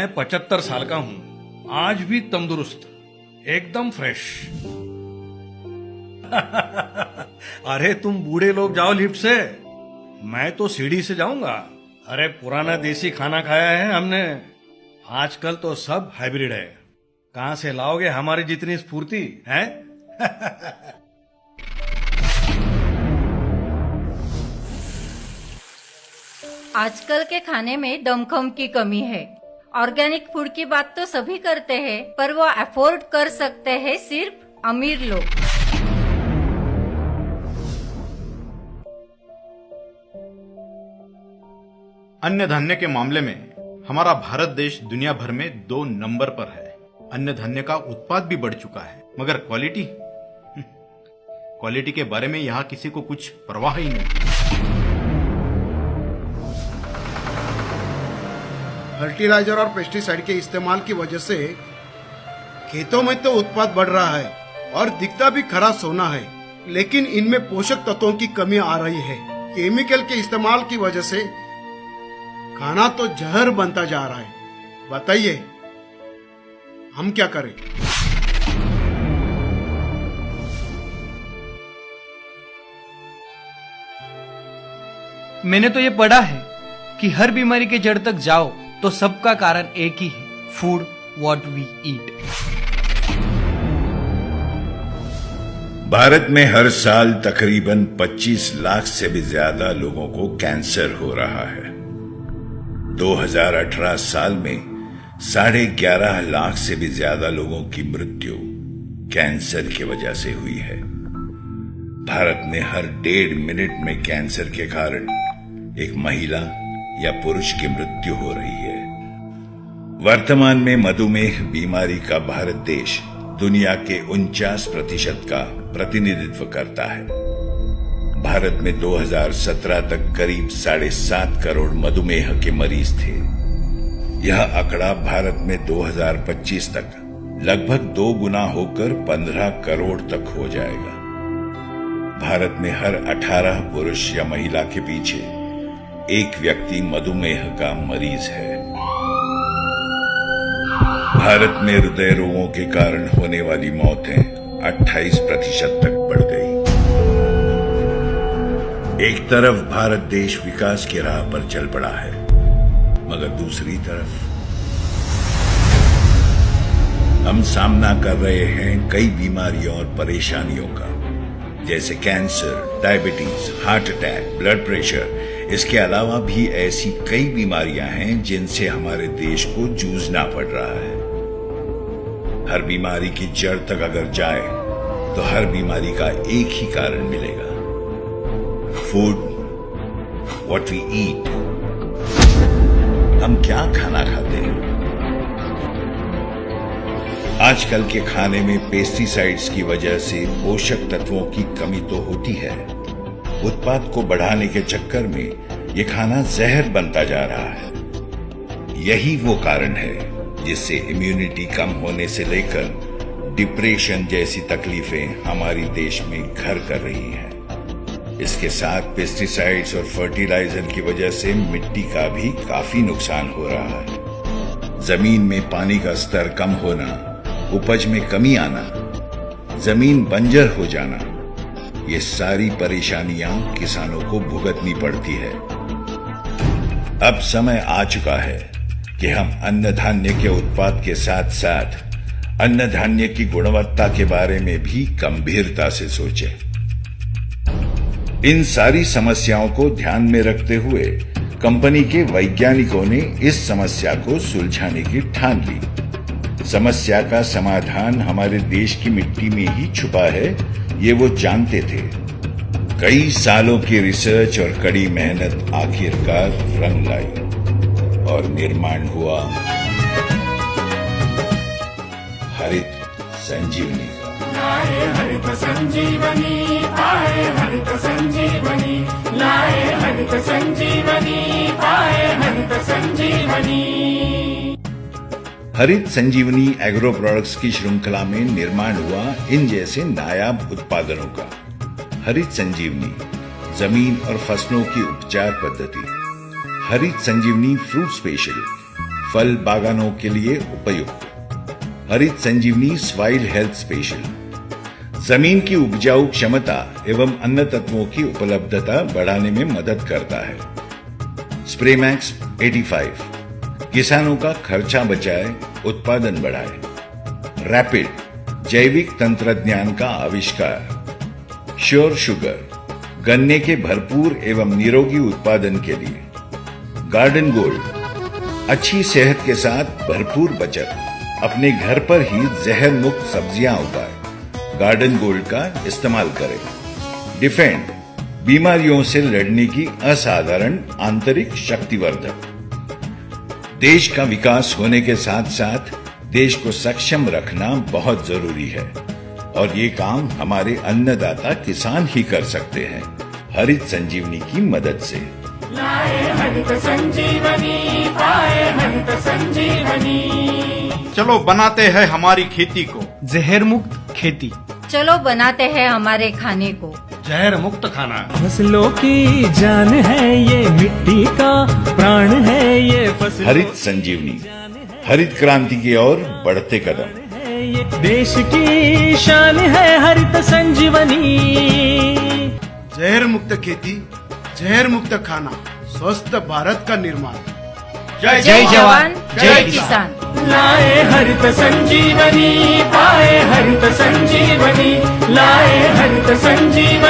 मैं 75 साल का हूँ, आज भी तंदुरुस्त, एकदम फ्रेश। अरे तुम बूढ़े लोग जाओ लिफ्ट से, मैं तो सीढ़ी से जाऊंगा। अरे पुराना देसी खाना खाया है हमने, आजकल तो सब हाइब्रिड है। कहां से लाओगे हमारी जितनी स्फूर्ति है? आजकल के खाने में दमखम की कमी है। ऑर्गेनिक फूड की बात तो सभी करते हैं, पर वो अफोर्ड कर सकते हैं सिर्फ अमीर लोग। अन्य धान्य के मामले में हमारा भारत देश दुनिया भर में 2 नंबर पर है। अन्य धान्य का उत्पाद भी बढ़ चुका है, मगर क्वालिटी के बारे में यहाँ किसी को कुछ परवाह ही नहीं। फर्टिलाइजर और पेस्टिसाइड के इस्तेमाल की वजह से खेतों में तो उत्पाद बढ़ रहा है और दिखता भी खरा सोना है, लेकिन इनमें पोषक तत्वों की कमी आ रही है। केमिकल के इस्तेमाल की वजह से खाना तो जहर बनता जा रहा है। बताइए हम क्या करें? मैंने तो ये पढ़ा है कि हर बीमारी के जड़ तक जाओ तो सबका कारण एक ही है, फूड व्हाट वी ईट। भारत में हर साल तकरीबन 25 लाख से भी ज्यादा लोगों को कैंसर हो रहा है। 2018 साल में 11.5 लाख से भी ज्यादा लोगों की मृत्यु कैंसर की वजह से हुई है। भारत में हर 1.5 मिनट में कैंसर के कारण एक महिला या पुरुष की मृत्यु हो रही है। वर्तमान में मधुमेह बीमारी का भारत देश दुनिया के 49% का प्रतिनिधित्व करता है। भारत में 2017 तक करीब 7.5 करोड़ मधुमेह के मरीज थे। यह आंकड़ा भारत में 2025 तक लगभग 2 गुना होकर 15 करोड़ तक हो जाएगा। भारत में हर 18 पुरुष या महिला के पीछे एक व्यक्ति मधुमेह का मरीज है। भारत में हृदय रोगों के कारण होने वाली मौतें 28% तक बढ़ गई। एक तरफ भारत देश विकास की राह पर चल पड़ा है, मगर दूसरी तरफ हम सामना कर रहे हैं कई बीमारियों और परेशानियों का, जैसे cancer, diabetes, heart attack, blood pressure. इसके अलावा भी ऐसी कई बीमारियां हैं जिनसे हमारे देश को जूझना पड़ रहा है। हर बीमारी की जड़ तक अगर जाए तो हर बीमारी का एक ही कारण मिलेगा, फूड व्हाट वी ईट। हम क्या खाना खाते हैं? आजकल के खाने में पेस्टिसाइड्स की वजह से पोषक तत्वों की कमी तो होती है। उत्पाद को बढ़ाने के चक्कर में ये खाना जहर बनता जा रहा है। यही वो कारण है जिससे इम्यूनिटी कम होने से लेकर डिप्रेशन जैसी तकलीफें हमारी देश में घर कर रही हैं। इसके साथ पेस्टिसाइड्स और फर्टिलाइजर की वजह से मिट्टी का भी काफी नुकसान हो रहा है। जमीन में पानी का स्तर कम होना, उपज में कमी आना, जमीन बंजर हो जाना, ये सारी परेशानियां किसानों को भुगतनी पड़ती है। अब समय आ चुका है कि हम अन्न धान्य के उत्पाद के साथ साथ अन्न धान्य की गुणवत्ता के बारे में भी गंभीरता से सोचें। इन सारी समस्याओं को ध्यान में रखते हुए कंपनी के वैज्ञानिकों ने इस समस्या को सुलझाने की ठान ली। समस्या का समाधान हमारे देश की मिट्टी में ही छुपा है, ये वो जानते थे। कई सालों की रिसर्च और कड़ी मेहनत आखिरकार रंग लाई और निर्माण हुआ हरित संजीवनी का। लाए हरित संजीवनी, आए हरित संजीवनी, लाए हरित संजीवनी, आए हरित संजीवनी। हरित संजीवनी एग्रो प्रोडक्ट्स की श्रृंखला में निर्माण हुआ इन जैसे नायाब उत्पादनों का। हरित संजीवनी जमीन और फसलों की उपचार पद्धति, हरित संजीवनी फ्रूट स्पेशल, फल बागानों के लिए उपयुक्त। हरित संजीवनी सॉइल हेल्थ स्पेशल जमीन की उपजाऊ क्षमता एवं अन्य तत्वों की उपलब्धता बढ़ाने में मदद करता है। स्प्रेमैक्स 85 किसानों का खर्चा बचाए, उत्पादन बढ़ाए। रैपिड जैविक तंत्रज्ञान का आविष्कार। श्योर शुगर गन्ने के भरपूर एवं निरोगी उत्पादन के लिए। गार्डन गोल्ड अच्छी सेहत के साथ भरपूर बचत। अपने घर पर ही जहर मुक्त सब्जियां उगाएं। गार्डन गोल्ड का इस्तेमाल करें। डिफेंड बीमारियों से लड़ने की असाधारण आंतरिक शक्तिवर्धक। देश का विकास होने के साथ साथ देश को सक्षम रखना बहुत जरूरी है और ये काम हमारे अन्नदाता किसान ही कर सकते हैं हरित संजीवनी की मदद से। लाए हरित संजीवनी, पाए हरित संजीवनी। चलो बनाते हैं हमारी खेती को जहर मुक्त खेती। चलो बनाते हैं हमारे खाने को जहर मुक्त खाना। फसलों की जान है ये, मिट्टी का प्राण है ये फसल। हरित संजीवनी हरित क्रांति की ओर बढ़ते कदम। ये देश की शान है हरित संजीवनी। जहर मुक्त खेती, जहर मुक्त खाना, स्वस्थ भारत का निर्माण। जय जवान जय किसान। लाए हरित संजीवनी, पाए हरित संजीवनी। लाए हरित संजीवनी।